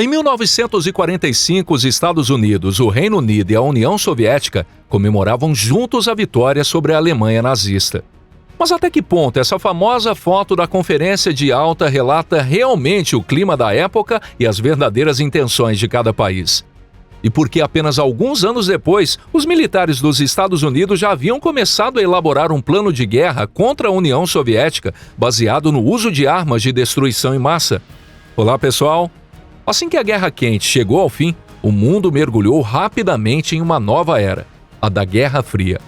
Em 1945, os Estados Unidos, o Reino Unido e a União Soviética comemoravam juntos a vitória sobre a Alemanha nazista. Mas até que ponto essa famosa foto da Conferência de Alta relata realmente o clima da época e as verdadeiras intenções de cada país? E por que apenas alguns anos depois, os militares dos Estados Unidos já haviam começado a elaborar um plano de guerra contra a União Soviética baseado no uso de armas de destruição em massa? Olá, pessoal! Assim que a Guerra Quente chegou ao fim, o mundo mergulhou rapidamente em uma nova era, a da Guerra Fria.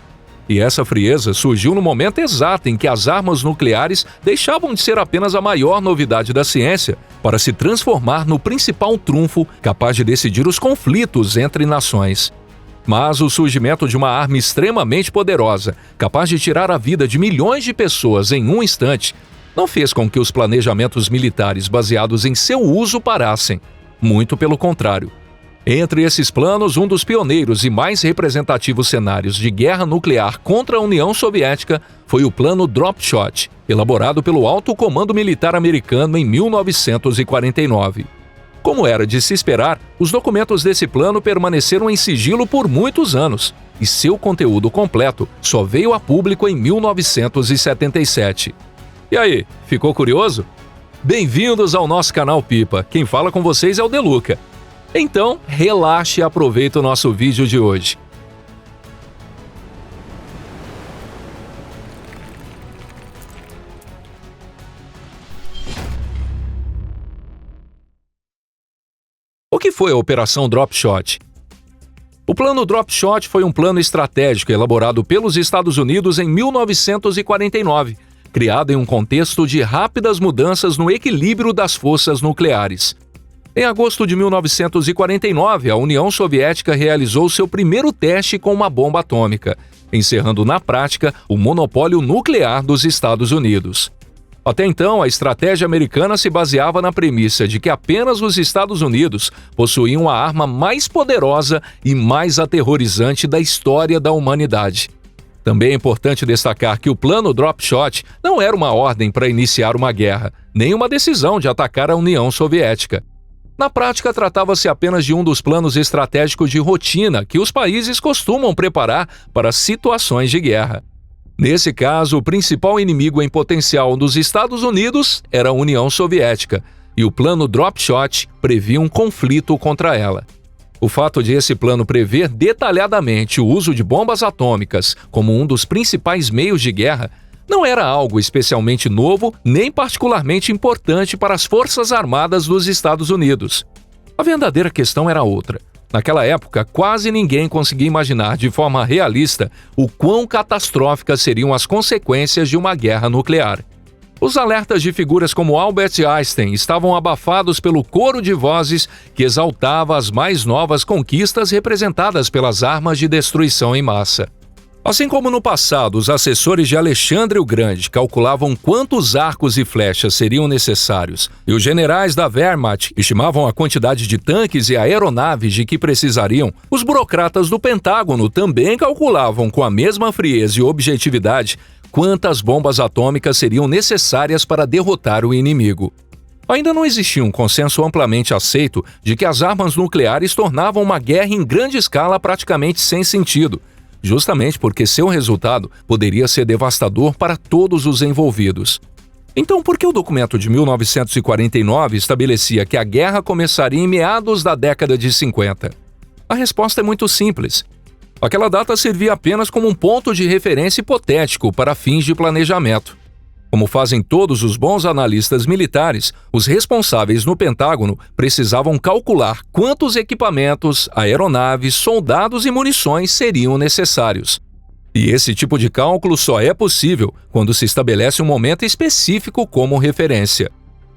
E essa frieza surgiu no momento exato em que as armas nucleares deixavam de ser apenas a maior novidade da ciência para se transformar no principal trunfo capaz de decidir os conflitos entre nações. Mas o surgimento de uma arma extremamente poderosa, capaz de tirar a vida de milhões de pessoas em um instante, não fez com que os planejamentos militares baseados em seu uso parassem. Muito pelo contrário. Entre esses planos, um dos pioneiros e mais representativos cenários de guerra nuclear contra a União Soviética foi o Plano Drop Shot, elaborado pelo Alto Comando Militar americano em 1949. Como era de se esperar, os documentos desse plano permaneceram em sigilo por muitos anos, e seu conteúdo completo só veio a público em 1977. E aí, ficou curioso? Bem-vindos ao nosso canal Pipa. Quem fala com vocês é o Deluca. Então, relaxe e aproveite o nosso vídeo de hoje. O que foi a Operação Drop Shot? O Plano Drop Shot foi um plano estratégico elaborado pelos Estados Unidos em 1949, criado em um contexto de rápidas mudanças no equilíbrio das forças nucleares. Em agosto de 1949, a União Soviética realizou seu primeiro teste com uma bomba atômica, encerrando na prática o monopólio nuclear dos Estados Unidos. Até então, a estratégia americana se baseava na premissa de que apenas os Estados Unidos possuíam a arma mais poderosa e mais aterrorizante da história da humanidade. Também é importante destacar que o plano Drop Shot não era uma ordem para iniciar uma guerra, nem uma decisão de atacar a União Soviética. Na prática, tratava-se apenas de um dos planos estratégicos de rotina que os países costumam preparar para situações de guerra. Nesse caso, o principal inimigo em potencial dos Estados Unidos era a União Soviética, e o plano Drop Shot previa um conflito contra ela. O fato de esse plano prever detalhadamente o uso de bombas atômicas como um dos principais meios de guerra não era algo especialmente novo nem particularmente importante para as Forças Armadas dos Estados Unidos. A verdadeira questão era outra. Naquela época, quase ninguém conseguia imaginar de forma realista o quão catastróficas seriam as consequências de uma guerra nuclear. Os alertas de figuras como Albert Einstein estavam abafados pelo coro de vozes que exaltava as mais novas conquistas representadas pelas armas de destruição em massa. Assim como no passado, os assessores de Alexandre o Grande calculavam quantos arcos e flechas seriam necessários, e os generais da Wehrmacht estimavam a quantidade de tanques e aeronaves de que precisariam, os burocratas do Pentágono também calculavam com a mesma frieza e objetividade quantas bombas atômicas seriam necessárias para derrotar o inimigo. Ainda não existia um consenso amplamente aceito de que as armas nucleares tornavam uma guerra em grande escala praticamente sem sentido, justamente porque seu resultado poderia ser devastador para todos os envolvidos. Então, por que o documento de 1949 estabelecia que a guerra começaria em meados da década de 50? A resposta é muito simples. Aquela data servia apenas como um ponto de referência hipotético para fins de planejamento. Como fazem todos os bons analistas militares, os responsáveis no Pentágono precisavam calcular quantos equipamentos, aeronaves, soldados e munições seriam necessários. E esse tipo de cálculo só é possível quando se estabelece um momento específico como referência.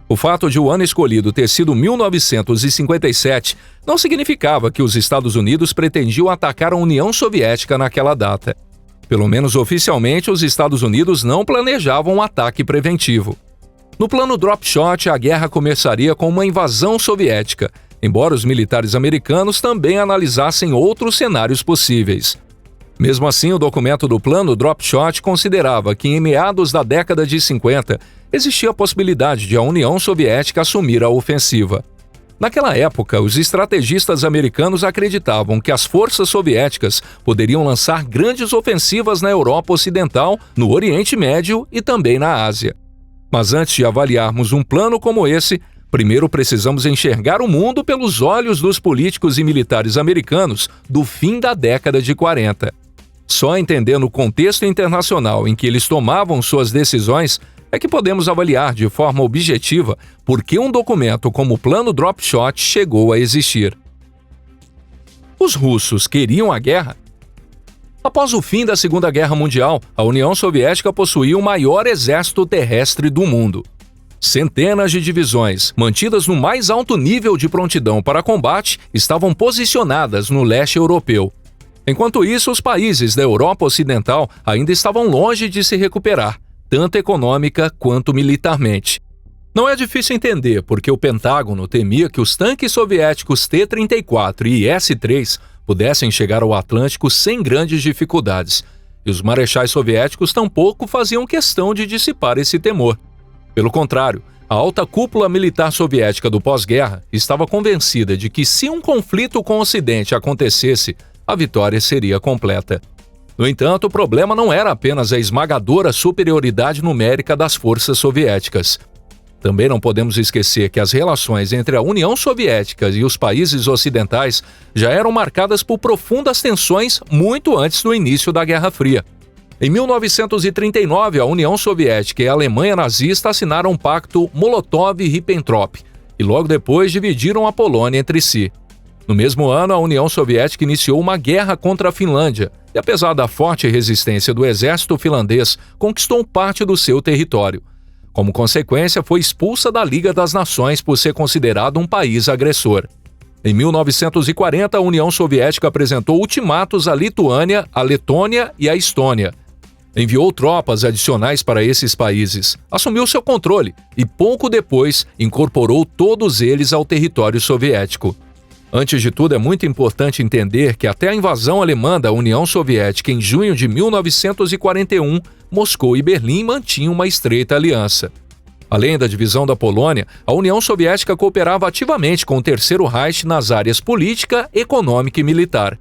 O fato de o ano escolhido ter sido 1957 não significava que os Estados Unidos pretendiam atacar a União Soviética naquela data. Pelo menos oficialmente, os Estados Unidos não planejavam um ataque preventivo. No plano Drop Shot, a guerra começaria com uma invasão soviética, embora os militares americanos também analisassem outros cenários possíveis. Mesmo assim, o documento do plano Drop Shot considerava que em meados da década de 50 existia a possibilidade de a União Soviética assumir a ofensiva. Naquela época, os estrategistas americanos acreditavam que as forças soviéticas poderiam lançar grandes ofensivas na Europa Ocidental, no Oriente Médio e também na Ásia. Mas antes de avaliarmos um plano como esse, primeiro precisamos enxergar o mundo pelos olhos dos políticos e militares americanos do fim da década de 40. Só entendendo o contexto internacional em que eles tomavam suas decisões é que podemos avaliar de forma objetiva por que um documento como o Plano Drop Shot chegou a existir. Os russos queriam a guerra? Após o fim da Segunda Guerra Mundial, a União Soviética possuía o maior exército terrestre do mundo. Centenas de divisões, mantidas no mais alto nível de prontidão para combate, estavam posicionadas no leste europeu. Enquanto isso, os países da Europa Ocidental ainda estavam longe de se recuperar, tanto econômica quanto militarmente. Não é difícil entender porque o Pentágono temia que os tanques soviéticos T-34 e S-3 pudessem chegar ao Atlântico sem grandes dificuldades, e os marechais soviéticos tampouco faziam questão de dissipar esse temor. Pelo contrário, a alta cúpula militar soviética do pós-guerra estava convencida de que se um conflito com o Ocidente acontecesse, a vitória seria completa. No entanto, o problema não era apenas a esmagadora superioridade numérica das forças soviéticas. Também não podemos esquecer que as relações entre a União Soviética e os países ocidentais já eram marcadas por profundas tensões muito antes do início da Guerra Fria. Em 1939, a União Soviética e a Alemanha nazista assinaram um pacto Molotov-Ribbentrop e logo depois dividiram a Polônia entre si. No mesmo ano, a União Soviética iniciou uma guerra contra a Finlândia e, apesar da forte resistência do exército finlandês, conquistou parte do seu território. Como consequência, foi expulsa da Liga das Nações por ser considerado um país agressor. Em 1940, a União Soviética apresentou ultimatos à Lituânia, à Letônia e à Estônia. Enviou tropas adicionais para esses países, assumiu seu controle e, pouco depois, incorporou todos eles ao território soviético. Antes de tudo, é muito importante entender que até a invasão alemã da União Soviética em junho de 1941, Moscou e Berlim mantinham uma estreita aliança. Além da divisão da Polônia, a União Soviética cooperava ativamente com o Terceiro Reich nas áreas política, econômica e militar.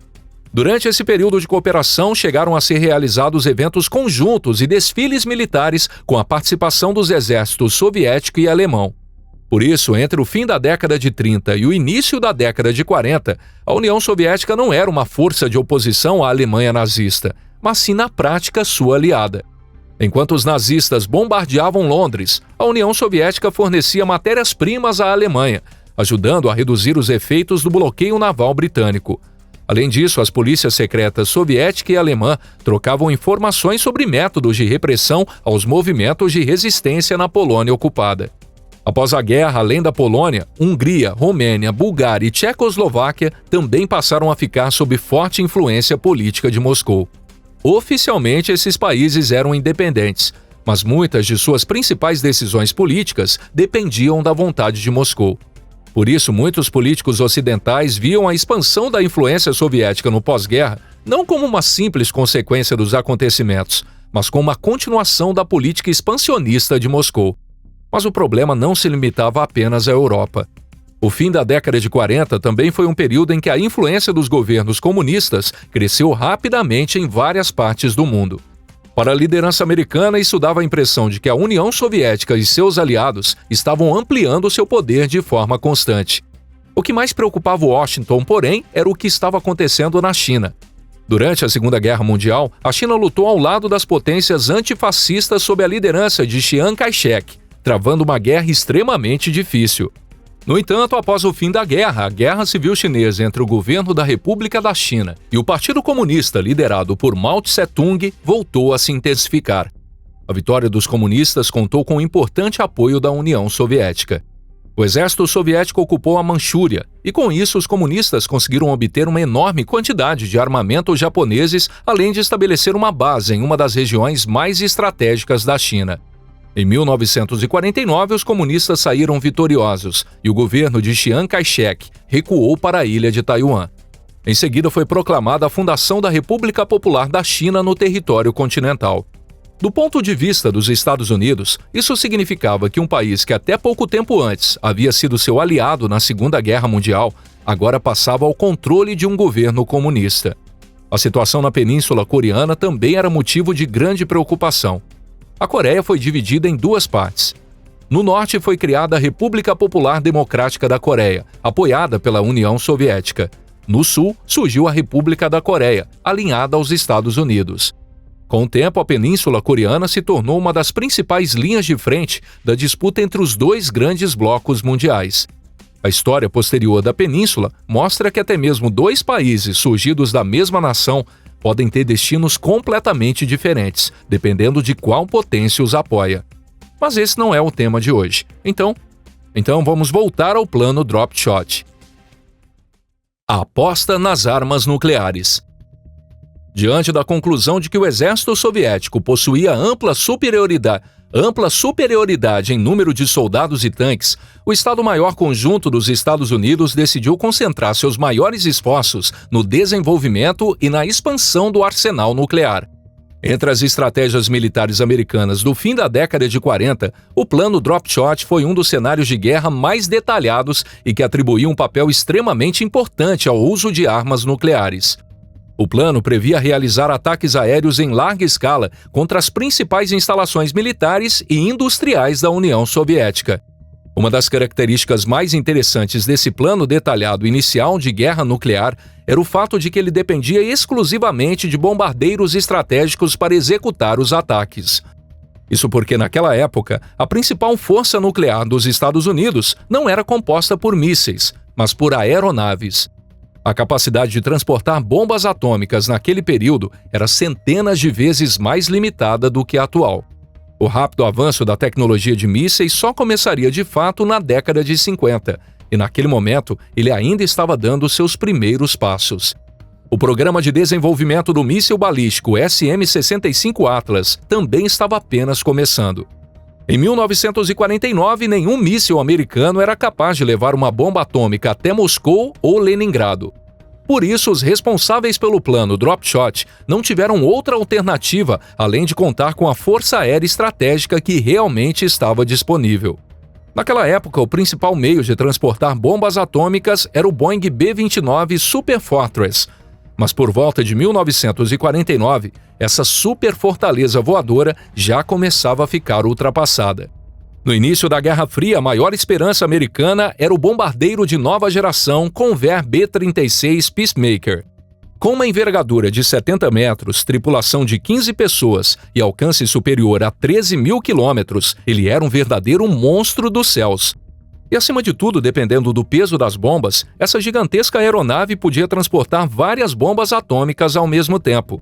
Durante esse período de cooperação, chegaram a ser realizados eventos conjuntos e desfiles militares com a participação dos exércitos soviético e alemão. Por isso, entre o fim da década de 30 e o início da década de 40, a União Soviética não era uma força de oposição à Alemanha nazista, mas sim na prática sua aliada. Enquanto os nazistas bombardeavam Londres, a União Soviética fornecia matérias-primas à Alemanha, ajudando a reduzir os efeitos do bloqueio naval britânico. Além disso, as polícias secretas soviética e alemã trocavam informações sobre métodos de repressão aos movimentos de resistência na Polônia ocupada. Após a guerra, além da Polônia, Hungria, Romênia, Bulgária e Tchecoslováquia também passaram a ficar sob forte influência política de Moscou. Oficialmente, esses países eram independentes, mas muitas de suas principais decisões políticas dependiam da vontade de Moscou. Por isso, muitos políticos ocidentais viam a expansão da influência soviética no pós-guerra não como uma simples consequência dos acontecimentos, mas como uma continuação da política expansionista de Moscou. Mas o problema não se limitava apenas à Europa. O fim da década de 40 também foi um período em que a influência dos governos comunistas cresceu rapidamente em várias partes do mundo. Para a liderança americana, isso dava a impressão de que a União Soviética e seus aliados estavam ampliando seu poder de forma constante. O que mais preocupava Washington, porém, era o que estava acontecendo na China. Durante a Segunda Guerra Mundial, a China lutou ao lado das potências antifascistas sob a liderança de Chiang Kai-shek, travando uma guerra extremamente difícil. No entanto, após o fim da guerra, a Guerra Civil Chinesa entre o governo da República da China e o Partido Comunista liderado por Mao Tse-tung voltou a se intensificar. A vitória dos comunistas contou com o importante apoio da União Soviética. O exército soviético ocupou a Manchúria e, com isso, os comunistas conseguiram obter uma enorme quantidade de armamentos japoneses, além de estabelecer uma base em uma das regiões mais estratégicas da China. Em 1949, os comunistas saíram vitoriosos e o governo de Chiang Kai-shek recuou para a ilha de Taiwan. Em seguida, foi proclamada a fundação da República Popular da China no território continental. Do ponto de vista dos Estados Unidos, isso significava que um país que até pouco tempo antes havia sido seu aliado na Segunda Guerra Mundial, agora passava ao controle de um governo comunista. A situação na Península Coreana também era motivo de grande preocupação. A Coreia foi dividida em duas partes. No norte foi criada a República Popular Democrática da Coreia, apoiada pela União Soviética. No sul, surgiu a República da Coreia, alinhada aos Estados Unidos. Com o tempo, a Península Coreana se tornou uma das principais linhas de frente da disputa entre os dois grandes blocos mundiais. A história posterior da Península mostra que até mesmo dois países surgidos da mesma nação podem ter destinos completamente diferentes, dependendo de qual potência os apoia. Mas esse não é o tema de hoje. Então vamos voltar ao plano Drop Shot. A aposta nas armas nucleares. Diante da conclusão de que o exército soviético possuía ampla superioridade em número de soldados e tanques, o Estado-Maior Conjunto dos Estados Unidos decidiu concentrar seus maiores esforços no desenvolvimento e na expansão do arsenal nuclear. Entre as estratégias militares americanas do fim da década de 40, o plano Drop Shot foi um dos cenários de guerra mais detalhados e que atribuía um papel extremamente importante ao uso de armas nucleares. O plano previa realizar ataques aéreos em larga escala contra as principais instalações militares e industriais da União Soviética. Uma das características mais interessantes desse plano detalhado inicial de guerra nuclear era o fato de que ele dependia exclusivamente de bombardeiros estratégicos para executar os ataques. Isso porque, naquela época, a principal força nuclear dos Estados Unidos não era composta por mísseis, mas por aeronaves. A capacidade de transportar bombas atômicas naquele período era centenas de vezes mais limitada do que a atual. O rápido avanço da tecnologia de mísseis só começaria de fato na década de 50, e naquele momento ele ainda estava dando seus primeiros passos. O programa de desenvolvimento do míssil balístico SM-65 Atlas também estava apenas começando. Em 1949, nenhum míssil americano era capaz de levar uma bomba atômica até Moscou ou Leningrado. Por isso, os responsáveis pelo plano Drop Shot não tiveram outra alternativa além de contar com a força aérea estratégica que realmente estava disponível. Naquela época, o principal meio de transportar bombas atômicas era o Boeing B-29 Super Fortress. Mas por volta de 1949, essa super fortaleza voadora já começava a ficar ultrapassada. No início da Guerra Fria, a maior esperança americana era o bombardeiro de nova geração Convair B-36 Peacemaker. Com uma envergadura de 70 metros, tripulação de 15 pessoas e alcance superior a 13 mil quilômetros, ele era um verdadeiro monstro dos céus. E acima de tudo, dependendo do peso das bombas, essa gigantesca aeronave podia transportar várias bombas atômicas ao mesmo tempo.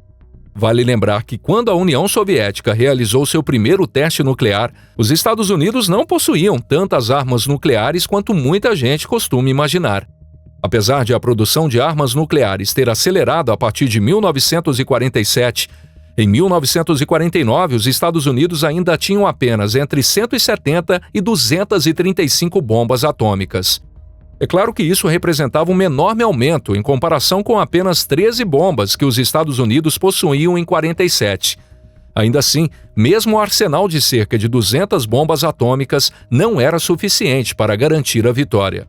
Vale lembrar que quando a União Soviética realizou seu primeiro teste nuclear, os Estados Unidos não possuíam tantas armas nucleares quanto muita gente costuma imaginar. Apesar de a produção de armas nucleares ter acelerado a partir de 1947, em 1949 os Estados Unidos ainda tinham apenas entre 170 e 235 bombas atômicas. É claro que isso representava um enorme aumento em comparação com apenas 13 bombas que os Estados Unidos possuíam em 47. Ainda assim, mesmo o arsenal de cerca de 200 bombas atômicas não era suficiente para garantir a vitória.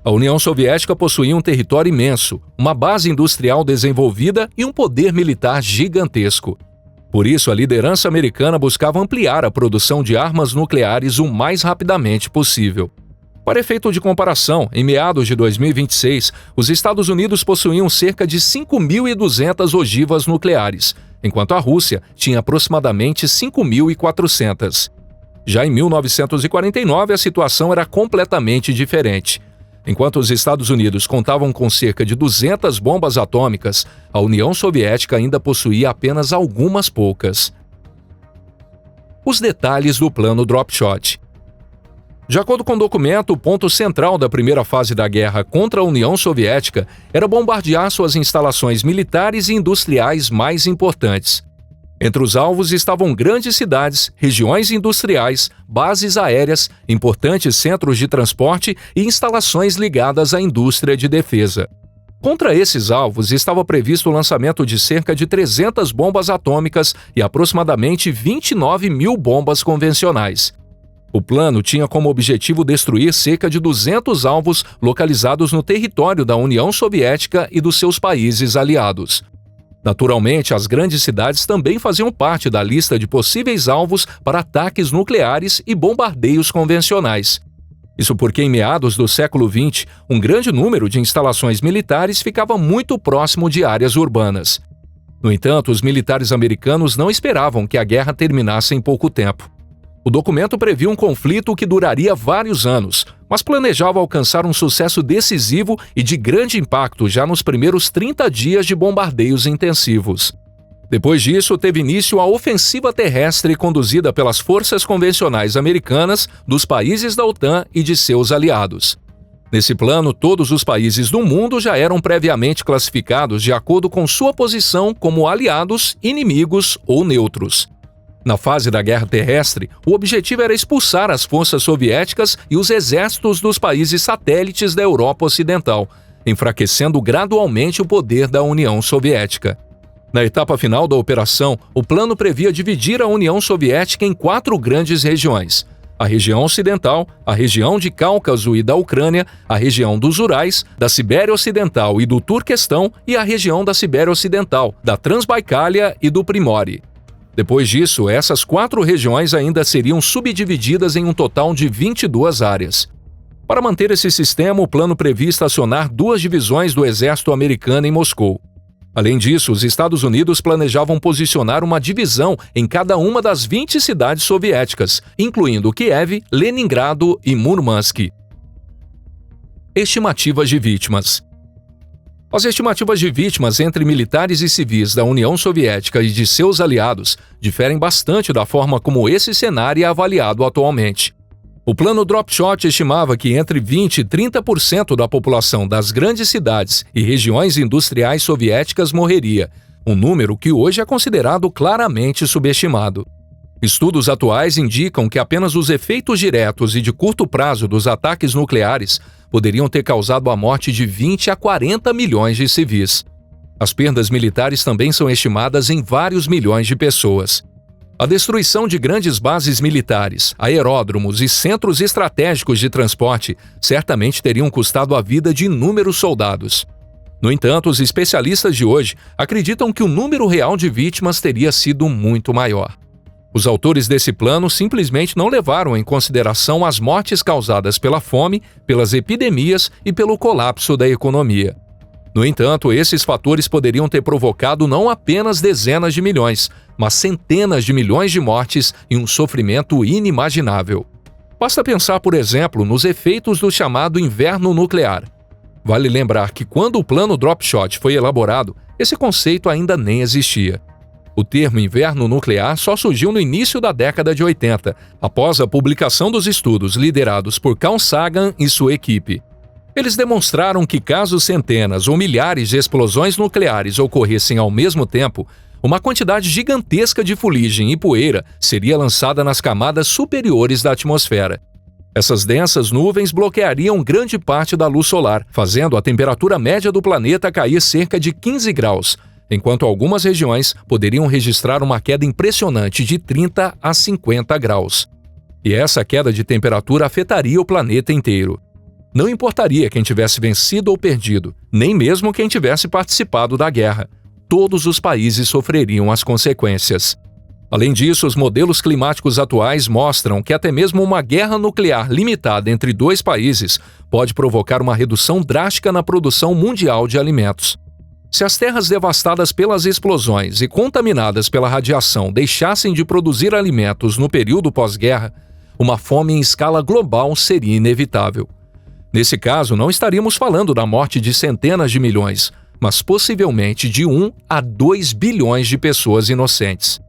A União Soviética possuía um território imenso, uma base industrial desenvolvida e um poder militar gigantesco. Por isso, a liderança americana buscava ampliar a produção de armas nucleares o mais rapidamente possível. Para efeito de comparação, em meados de 2026, os Estados Unidos possuíam cerca de 5.200 ogivas nucleares, enquanto a Rússia tinha aproximadamente 5.400. Já em 1949, a situação era completamente diferente. Enquanto os Estados Unidos contavam com cerca de 200 bombas atômicas, a União Soviética ainda possuía apenas algumas poucas. Os detalhes do plano Drop Shot. De acordo com o documento, o ponto central da primeira fase da guerra contra a União Soviética era bombardear suas instalações militares e industriais mais importantes. Entre os alvos estavam grandes cidades, regiões industriais, bases aéreas, importantes centros de transporte e instalações ligadas à indústria de defesa. Contra esses alvos estava previsto o lançamento de cerca de 300 bombas atômicas e aproximadamente 29 mil bombas convencionais. O plano tinha como objetivo destruir cerca de 200 alvos localizados no território da União Soviética e dos seus países aliados. Naturalmente, as grandes cidades também faziam parte da lista de possíveis alvos para ataques nucleares e bombardeios convencionais. Isso porque, em meados do século XX, um grande número de instalações militares ficava muito próximo de áreas urbanas. No entanto, os militares americanos não esperavam que a guerra terminasse em pouco tempo. O documento previa um conflito que duraria vários anos, mas planejava alcançar um sucesso decisivo e de grande impacto já nos primeiros 30 dias de bombardeios intensivos. Depois disso, teve início a ofensiva terrestre conduzida pelas forças convencionais americanas, dos países da OTAN e de seus aliados. Nesse plano, todos os países do mundo já eram previamente classificados de acordo com sua posição como aliados, inimigos ou neutros. Na fase da guerra terrestre, o objetivo era expulsar as forças soviéticas e os exércitos dos países satélites da Europa Ocidental, enfraquecendo gradualmente o poder da União Soviética. Na etapa final da operação, o plano previa dividir a União Soviética em 4 grandes regiões: a região ocidental, a região de Cáucaso e da Ucrânia, a região dos Urais, da Sibéria Ocidental e do Turquestão e a região da Sibéria Ocidental, da Transbaicália e do Primorye. Depois disso, essas 4 regiões ainda seriam subdivididas em um total de 22 áreas. Para manter esse sistema, o plano previa estacionar 2 divisões do exército americano em Moscou. Além disso, os Estados Unidos planejavam posicionar uma divisão em cada uma das 20 cidades soviéticas, incluindo Kiev, Leningrado e Murmansk. Estimativas de vítimas. As estimativas de vítimas entre militares e civis da União Soviética e de seus aliados diferem bastante da forma como esse cenário é avaliado atualmente. O plano Dropshot estimava que entre 20% e 30% da população das grandes cidades e regiões industriais soviéticas morreria, um número que hoje é considerado claramente subestimado. Estudos atuais indicam que apenas os efeitos diretos e de curto prazo dos ataques nucleares poderiam ter causado a morte de 20 a 40 milhões de civis. As perdas militares também são estimadas em vários milhões de pessoas. A destruição de grandes bases militares, aeródromos e centros estratégicos de transporte certamente teriam custado a vida de inúmeros soldados. No entanto, os especialistas de hoje acreditam que o número real de vítimas teria sido muito maior. Os autores desse plano simplesmente não levaram em consideração as mortes causadas pela fome, pelas epidemias e pelo colapso da economia. No entanto, esses fatores poderiam ter provocado não apenas dezenas de milhões, mas centenas de milhões de mortes e um sofrimento inimaginável. Basta pensar, por exemplo, nos efeitos do chamado inverno nuclear. Vale lembrar que quando o plano Dropshot foi elaborado, esse conceito ainda nem existia. O termo inverno nuclear só surgiu no início da década de 80, após a publicação dos estudos liderados por Carl Sagan e sua equipe. Eles demonstraram que caso centenas ou milhares de explosões nucleares ocorressem ao mesmo tempo, uma quantidade gigantesca de fuligem e poeira seria lançada nas camadas superiores da atmosfera. Essas densas nuvens bloqueariam grande parte da luz solar, fazendo a temperatura média do planeta cair cerca de 15 graus, enquanto algumas regiões poderiam registrar uma queda impressionante de 30 a 50 graus. E essa queda de temperatura afetaria o planeta inteiro. Não importaria quem tivesse vencido ou perdido, nem mesmo quem tivesse participado da guerra. Todos os países sofreriam as consequências. Além disso, os modelos climáticos atuais mostram que até mesmo uma guerra nuclear limitada entre 2 países pode provocar uma redução drástica na produção mundial de alimentos. Se as terras devastadas pelas explosões e contaminadas pela radiação deixassem de produzir alimentos no período pós-guerra, uma fome em escala global seria inevitável. Nesse caso, não estaríamos falando da morte de centenas de milhões, mas possivelmente de 1 a 2 bilhões de pessoas inocentes.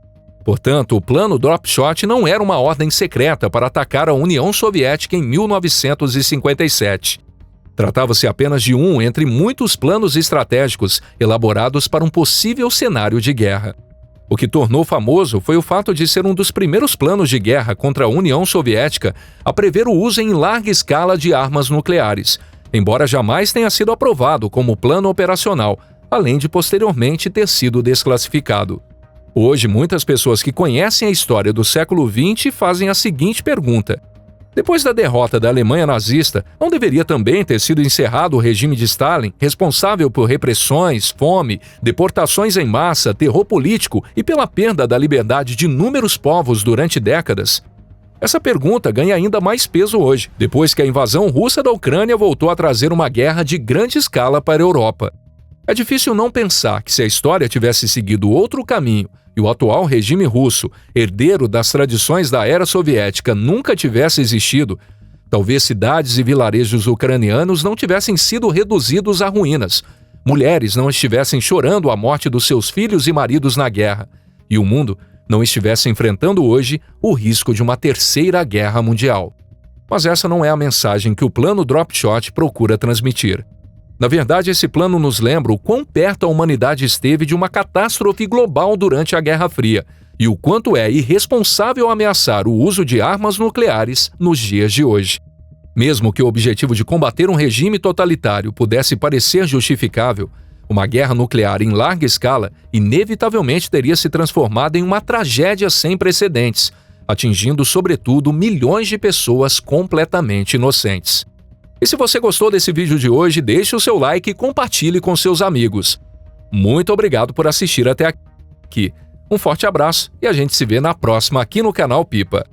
Portanto, o plano Dropshot não era uma ordem secreta para atacar a União Soviética em 1957. Tratava-se apenas de um entre muitos planos estratégicos elaborados para um possível cenário de guerra. O que tornou famoso foi o fato de ser um dos primeiros planos de guerra contra a União Soviética a prever o uso em larga escala de armas nucleares, embora jamais tenha sido aprovado como plano operacional, além de posteriormente ter sido desclassificado. Hoje, muitas pessoas que conhecem a história do século XX fazem a seguinte pergunta: depois da derrota da Alemanha nazista, não deveria também ter sido encerrado o regime de Stalin, responsável por repressões, fome, deportações em massa, terror político e pela perda da liberdade de inúmeros povos durante décadas? Essa pergunta ganha ainda mais peso hoje, depois que a invasão russa da Ucrânia voltou a trazer uma guerra de grande escala para a Europa. É difícil não pensar que se a história tivesse seguido outro caminho e o atual regime russo, herdeiro das tradições da era soviética, nunca tivesse existido, talvez cidades e vilarejos ucranianos não tivessem sido reduzidos a ruínas, mulheres não estivessem chorando a morte dos seus filhos e maridos na guerra, e o mundo não estivesse enfrentando hoje o risco de uma terceira guerra mundial. Mas essa não é a mensagem que o plano Dropshot procura transmitir. Na verdade, esse plano nos lembra o quão perto a humanidade esteve de uma catástrofe global durante a Guerra Fria e o quanto é irresponsável ameaçar o uso de armas nucleares nos dias de hoje. Mesmo que o objetivo de combater um regime totalitário pudesse parecer justificável, uma guerra nuclear em larga escala inevitavelmente teria se transformado em uma tragédia sem precedentes, atingindo sobretudo milhões de pessoas completamente inocentes. E se você gostou desse vídeo de hoje, deixe o seu like e compartilhe com seus amigos. Muito obrigado por assistir até aqui. Um forte abraço e a gente se vê na próxima aqui no canal Pipa.